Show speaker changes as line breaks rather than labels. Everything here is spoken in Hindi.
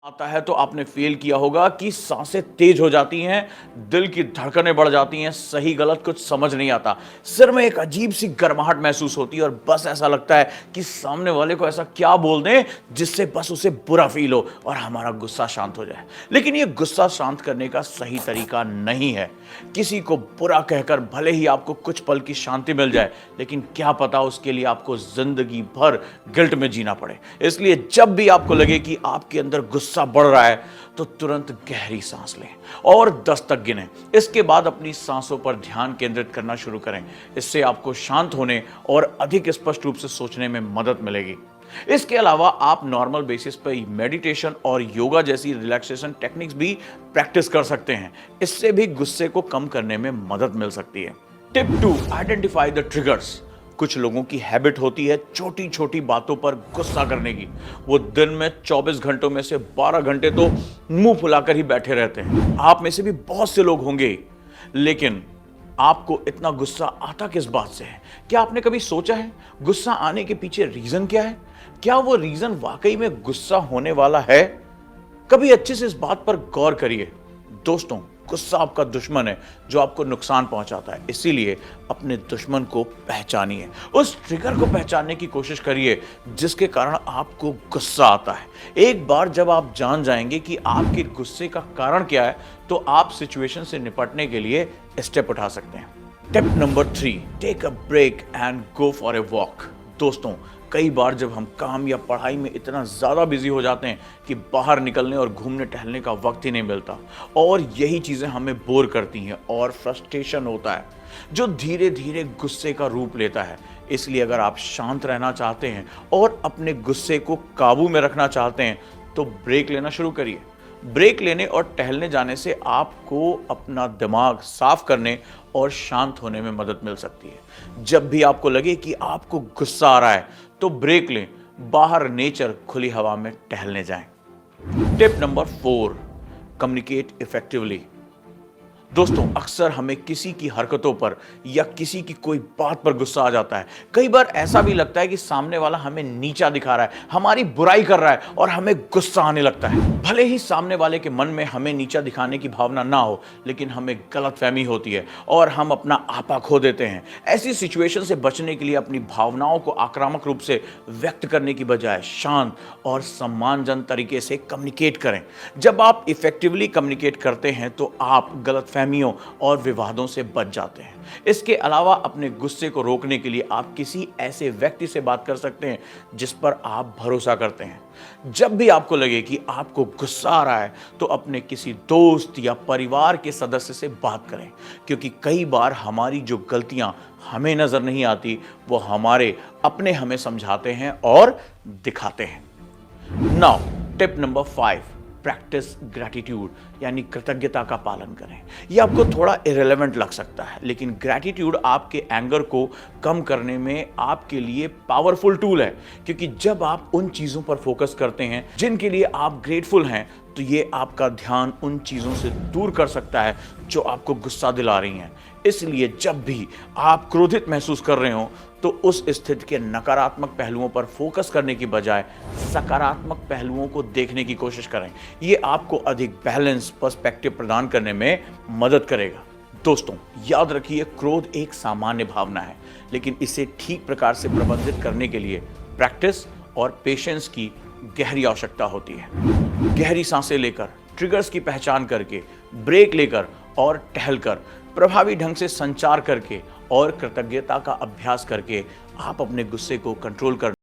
आता है तो आपने फील किया होगा कि सांसें तेज हो जाती हैं, दिल की धड़कनें बढ़ जाती हैं, सही गलत कुछ समझ नहीं आता। सिर में एक अजीब सी गर्माहट महसूस होती है और बस ऐसा लगता है कि सामने वाले को ऐसा क्या बोल दें जिससे बस उसे बुरा फील हो और हमारा गुस्सा शांत हो जाए। लेकिन ये गुस्सा शांत करने का सही तरीका नहीं है। किसी को बुरा कहकर भले ही आपको कुछ पल की शांति मिल जाए, लेकिन क्या पता उसके लिए आपको जिंदगी भर गिल्ट में जीना पड़े। इसलिए जब भी आपको लगे कि आपके अंदर गुस्सा बढ़ रहा है तो तुरंत गहरी सांस लें और 10 तक गिनें। इसके बाद अपनी सांसों पर ध्यान केंद्रित करना शुरू करें। इससे आपको शांत होने और अधिक स्पष्ट रूप से सोचने में मदद मिलेगी। इसके अलावा आप नॉर्मल बेसिस पर मेडिटेशन और योगा जैसी रिलैक्सेशन टेक्निक्स भी प्रैक्टिस कर सकते हैं। इससे भी गुस्से को कम करने में मदद मिल सकती है। Tip 2, identify the triggers. कुछ लोगों की हैबिट होती है छोटी छोटी बातों पर गुस्सा करने की। वो दिन में 24 घंटों में से 12 घंटे तो मुंह फुलाकर ही बैठे रहते हैं। आप में से भी बहुत से लोग होंगे, लेकिन आपको इतना गुस्सा आता किस बात से है? क्या आपने कभी सोचा है गुस्सा आने के पीछे रीजन क्या है? क्या वो रीजन वाकई में गुस्सा होने वाला है? कभी अच्छे से इस बात पर गौर करिए। दोस्तों, गुस्सा आपका दुश्मन है जो आपको नुकसान पहुंचाता है। इसीलिए अपने दुश्मन को पहचानिए, उस ट्रिगर को पहचानने की कोशिश करिए जिसके कारण आपको गुस्सा आता है। एक बार जब आप जान जाएंगे कि आपके गुस्से का कारण क्या है, तो आप सिचुएशन से निपटने के लिए स्टेप उठा सकते हैं। Tip number 3, take a break and go for a walk. दोस्तों, कई बार जब हम काम या पढ़ाई में इतना ज़्यादा बिजी हो जाते हैं कि बाहर निकलने और घूमने टहलने का वक्त ही नहीं मिलता, और यही चीज़ें हमें बोर करती हैं और फ्रस्ट्रेशन होता है जो धीरे धीरे गुस्से का रूप लेता है। इसलिए अगर आप शांत रहना चाहते हैं और अपने गुस्से को काबू में रखना चाहते हैं तो ब्रेक लेना शुरू करिए। ब्रेक लेने और टहलने जाने से आपको अपना दिमाग साफ करने और शांत होने में मदद मिल सकती है। जब भी आपको लगे कि आपको गुस्सा आ रहा है तो ब्रेक लें, बाहर नेचर खुली हवा में टहलने जाएं। Tip number 4, communicate effectively. दोस्तों, अक्सर हमें किसी की हरकतों पर या किसी की कोई बात पर गुस्सा आ जाता है। कई बार ऐसा भी लगता है कि सामने वाला हमें नीचा दिखा रहा है, हमारी बुराई कर रहा है और हमें गुस्सा आने लगता है। भले ही सामने वाले के मन में हमें नीचा दिखाने की भावना ना हो, लेकिन हमें गलतफहमी होती है और हम अपना आपा खो देते हैं। ऐसी सिचुएशन से बचने के लिए अपनी भावनाओं को आक्रामक रूप से व्यक्त करने की बजाय शांत और सम्मानजनक तरीके से कम्युनिकेट करें। जब आप इफेक्टिवली कम्युनिकेट करते हैं तो आप गलतफहमियों और विवादों से बच जाते हैं। इसके अलावा अपने गुस्से को रोकने के लिए आप किसी ऐसे व्यक्ति से बात कर सकते हैं जिस पर आप भरोसा करते हैं। जब भी आपको लगे कि आपको गुस्सा आ रहा है तो अपने किसी दोस्त या परिवार के सदस्य से बात करें, क्योंकि कई बार हमारी जो गलतियां हमें नजर नहीं आती वो हमारे अपने हमें समझाते हैं और दिखाते हैं। Now tip number 5, practice gratitude, यानी कृतज्ञता का पालन करें। यह आपको थोड़ा इरेलेवेंट लग सकता है, लेकिन ग्रैटिट्यूड आपके एंगर को कम करने में आपके लिए पावरफुल टूल है, क्योंकि जब आप उन चीज़ों पर फोकस करते हैं जिनके लिए आप ग्रेटफुल हैं तो ये आपका ध्यान उन चीज़ों से दूर कर सकता है जो आपको गुस्सा दिला रही हैं। इसलिए जब भी आप क्रोधित महसूस कर रहे हो तो उस स्थिति के नकारात्मक पहलुओं पर फोकस करने की बजाय सकारात्मक पहलुओं को देखने की कोशिश करें। ये आपको अधिक बैलेंस पर्सपेक्टिव प्रदान करने में मदद करेगा। दोस्तों, याद रखिए, क्रोध एक सामान्य भावना है, लेकिन इसे ठीक प्रकार से प्रबंधित करने के लिए प्रैक्टिस और पेशेंस की गहरी आवश्यकता होती है। गहरी सांसें लेकर, ट्रिगर्स की पहचान करके, ब्रेक लेकर और टहलकर, प्रभावी ढंग से संचार करके और कृतज्ञता का अभ्यास करके आप अपने गुस्से को कंट्रोल कर